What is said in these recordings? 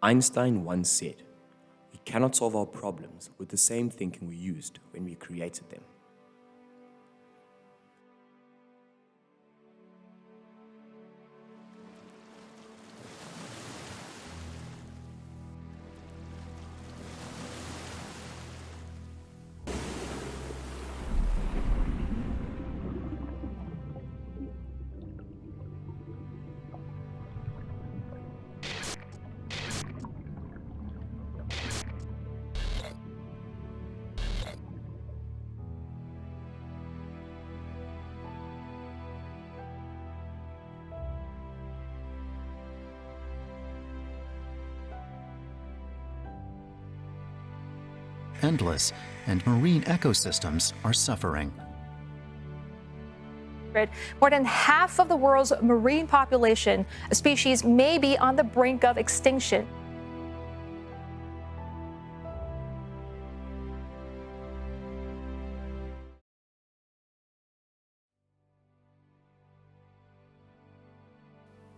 Einstein once said, "We cannot solve our problems with the same thinking we used when we created them." Endless, and marine ecosystems are suffering. More than half of the world's marine population, a species may be on the brink of extinction.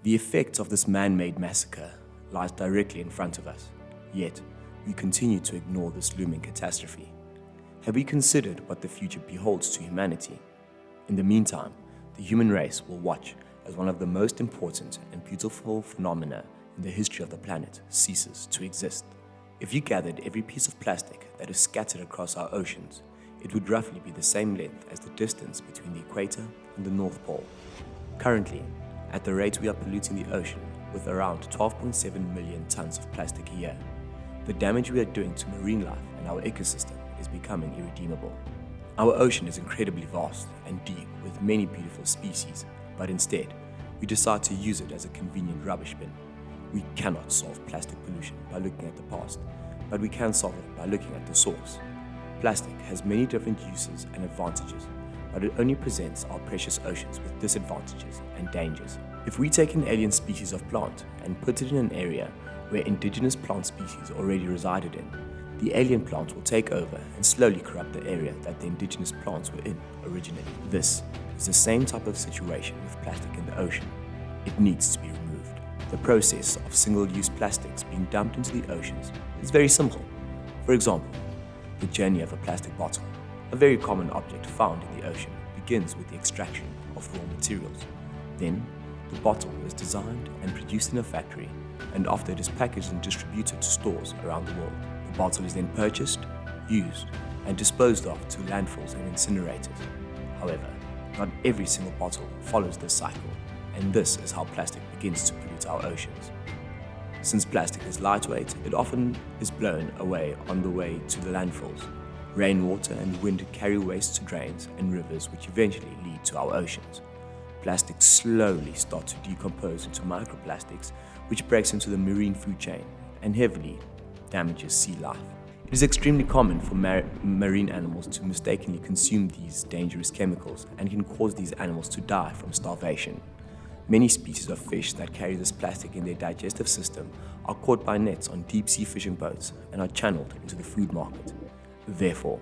The effect of this man-made massacre lies directly in front of us, yet we continue to ignore this looming catastrophe. Have we considered what the future beholds to humanity? In the meantime, the human race will watch as one of the most important and beautiful phenomena in the history of the planet ceases to exist. If you gathered every piece of plastic that is scattered across our oceans, it would roughly be the same length as the distance between the equator and the North Pole. Currently, at the rate we are polluting the ocean with around 12.7 million tons of plastic a year, the damage we are doing to marine life and our ecosystem is becoming irredeemable. Our ocean is incredibly vast and deep with many beautiful species, but instead, we decide to use it as a convenient rubbish bin. We cannot solve plastic pollution by looking at the past, but we can solve it by looking at the source. Plastic has many different uses and advantages, but it only presents our precious oceans with disadvantages and dangers. If we take an alien species of plant and put it in an area where indigenous plant species already resided in, the alien plant will take over and slowly corrupt the area that the indigenous plants were in originally. This is the same type of situation with plastic in the ocean. It needs to be removed. The process of single-use plastics being dumped into the oceans is very simple. For example, the journey of a plastic bottle, a very common object found in the ocean, begins with the extraction of raw materials. Then, the bottle is designed and produced in a factory, and after it is packaged and distributed to stores around the world, the bottle is then purchased, used, and disposed of to landfills and incinerators. However, not every single bottle follows this cycle, and this is how plastic begins to pollute our oceans. Since plastic is lightweight, it often is blown away on the way to the landfills. Rainwater and wind carry waste to drains and rivers, which eventually lead to our oceans. Plastics slowly start to decompose into microplastics, which breaks into the marine food chain and heavily damages sea life. It is extremely common for marine animals to mistakenly consume these dangerous chemicals and can cause these animals to die from starvation. Many species of fish that carry this plastic in their digestive system are caught by nets on deep-sea fishing boats and are channeled into the food market. Therefore,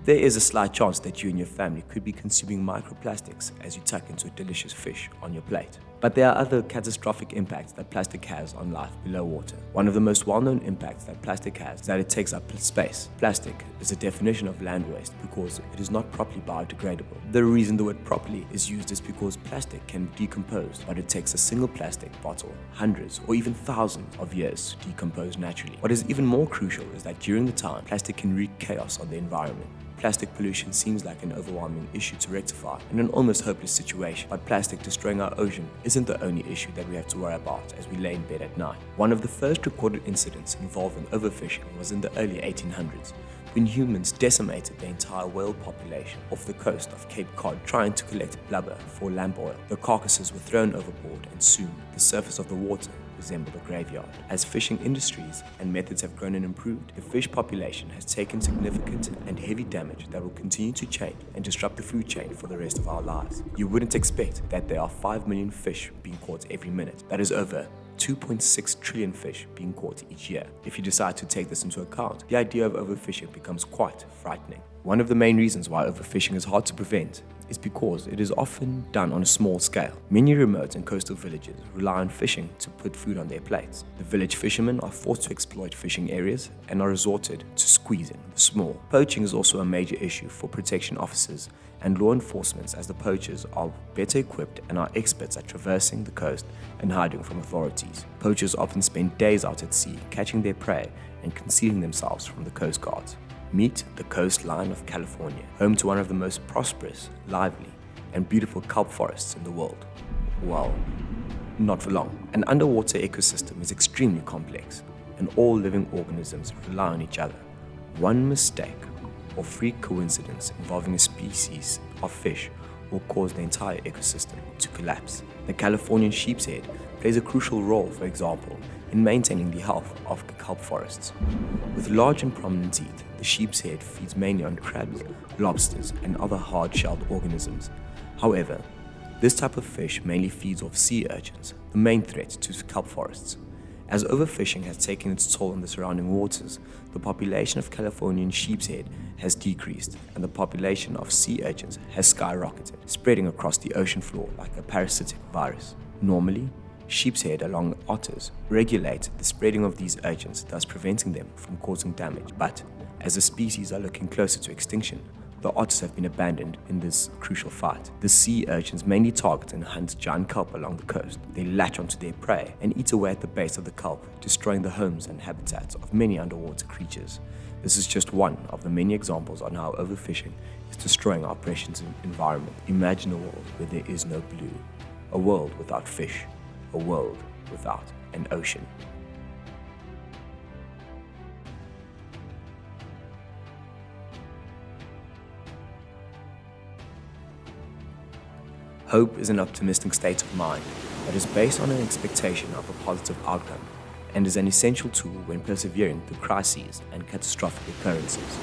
there is a slight chance that you and your family could be consuming microplastics as you tuck into a delicious fish on your plate. But there are other catastrophic impacts that plastic has on life below water. One of the most well-known impacts that plastic has is that it takes up space. Plastic is a definition of land waste because it is not properly biodegradable. The reason the word properly is used is because plastic can be decomposed, but it takes a single plastic bottle hundreds or even thousands of years to decompose naturally. What is even more crucial is that during the time, plastic can wreak chaos on the environment. Plastic pollution seems like an overwhelming issue to rectify and an almost hopeless situation, but plastic destroying our ocean isn't the only issue that we have to worry about as we lay in bed at night. One of the first recorded incidents involving overfishing was in the early 1800s, when humans decimated the entire whale population off the coast of Cape Cod trying to collect blubber for lamp oil. The carcasses were thrown overboard and soon the surface of the water resembled a graveyard. As fishing industries and methods have grown and improved, the fish population has taken significant and heavy damage that will continue to change and disrupt the food chain for the rest of our lives. You wouldn't expect that there are 5 million fish being caught every minute. That is over 2.6 trillion fish being caught each year. If you decide to take this into account, the idea of overfishing becomes quite frightening. One of the main reasons why overfishing is hard to prevent is because it is often done on a small scale. Many remote and coastal villages rely on fishing to put food on their plates. The village fishermen are forced to exploit fishing areas and are resorted to squeezing the small. Poaching is also a major issue for protection officers and law enforcement, as the poachers are better equipped and are experts at traversing the coast and hiding from authorities. Poachers often spend days out at sea catching their prey and concealing themselves from the coast guards. Meet the coastline of California, home to one of the most prosperous, lively, and beautiful kelp forests in the world. Well, not for long. An underwater ecosystem is extremely complex, and all living organisms rely on each other. One mistake or freak coincidence involving a species of fish will cause the entire ecosystem to collapse. The Californian sheep's head plays a crucial role, for example, in maintaining the health of kelp forests. With large and prominent teeth, the sheep's head feeds mainly on crabs, lobsters, and other hard-shelled organisms. However, this type of fish mainly feeds off sea urchins, the main threat to kelp forests. As overfishing has taken its toll on the surrounding waters, the population of Californian sheep's head has decreased, and the population of sea urchins has skyrocketed, spreading across the ocean floor like a parasitic virus. Normally, sheep's head, along with otters, regulate the spreading of these urchins, thus preventing them from causing damage. But as the species are looking closer to extinction, the otters have been abandoned in this crucial fight. The sea urchins mainly target and hunt giant kelp along the coast. They latch onto their prey and eat away at the base of the kelp, destroying the homes and habitats of many underwater creatures. This is just one of the many examples on how overfishing is destroying our precious environment. Imagine a world where there is no blue, a world without fish, a world without an ocean. Hope is an optimistic state of mind that is based on an expectation of a positive outcome and is an essential tool when persevering through crises and catastrophic occurrences.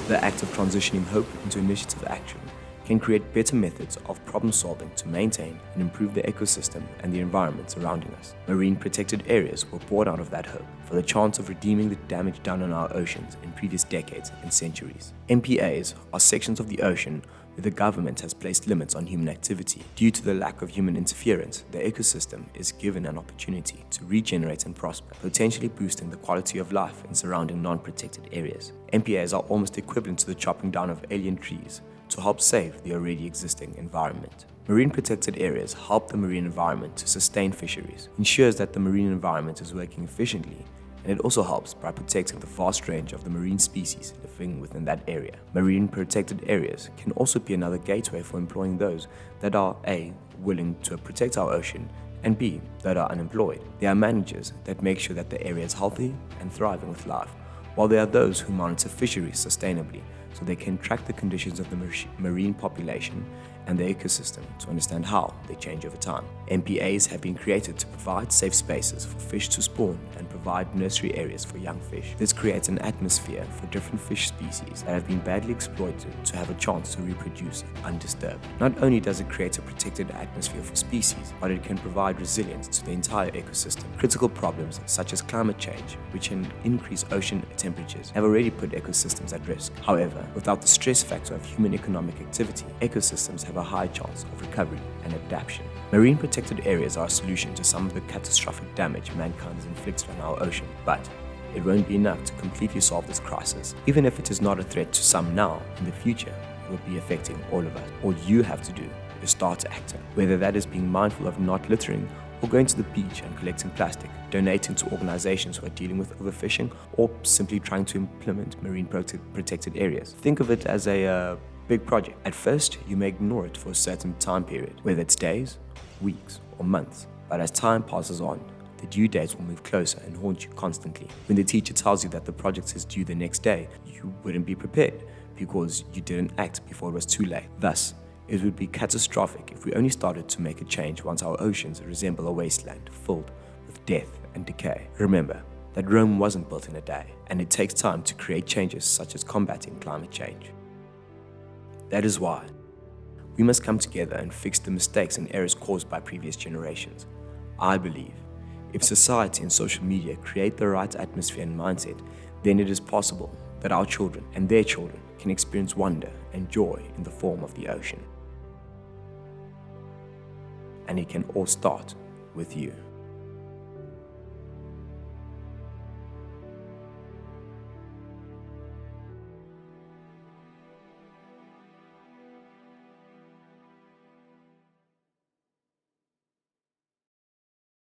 The act of transitioning hope into initiative action can create better methods of problem solving to maintain and improve the ecosystem and the environment surrounding us. Marine protected areas were born out of that hope for the chance of redeeming the damage done on our oceans in previous decades and centuries. MPAs are sections of the ocean where the government has placed limits on human activity. Due to the lack of human interference, the ecosystem is given an opportunity to regenerate and prosper, potentially boosting the quality of life in surrounding non-protected areas. MPAs are almost equivalent to the chopping down of alien trees to help save the already existing environment. Marine protected areas help the marine environment to sustain fisheries, ensures that the marine environment is working efficiently, and it also helps by protecting the vast range of the marine species living within that area. Marine protected areas can also be another gateway for employing those that are A, willing to protect our ocean, and B, that are unemployed. There are managers that make sure that the area is healthy and thriving with life, while there are those who monitor fisheries sustainably so they can track the conditions of the marine population and the ecosystem to understand how they change over time. MPAs have been created to provide safe spaces for fish to spawn and provide nursery areas for young fish. This creates an atmosphere for different fish species that have been badly exploited to have a chance to reproduce undisturbed. Not only does it create a protected atmosphere for species, but it can provide resilience to the entire ecosystem. Critical problems such as climate change, which can increase ocean temperatures, have already put ecosystems at risk. However, without the stress factor of human economic activity, ecosystems have a high chance of recovery and adaptation. Marine protected areas are a solution to some of the catastrophic damage mankind has inflicted on our ocean, but it won't be enough to completely solve this crisis. Even if it is not a threat to some now, in the future, it will be affecting all of us. All you have to do is start acting, whether that is being mindful of not littering, or going to the beach and collecting plastic, donating to organizations who are dealing with overfishing, or simply trying to implement marine protected areas. Think of it as a big project. At first, you may ignore it for a certain time period, whether it's days, weeks, or months. But as time passes on, the due dates will move closer and haunt you constantly. When the teacher tells you that the project is due the next day, you wouldn't be prepared because you didn't act before it was too late. Thus, it would be catastrophic if we only started to make a change once our oceans resemble a wasteland filled with death and decay. Remember that Rome wasn't built in a day, and it takes time to create changes such as combating climate change. That is why we must come together and fix the mistakes and errors caused by previous generations. I believe if society and social media create the right atmosphere and mindset, then it is possible that our children and their children can experience wonder and joy in the form of the ocean. and it can all start with you.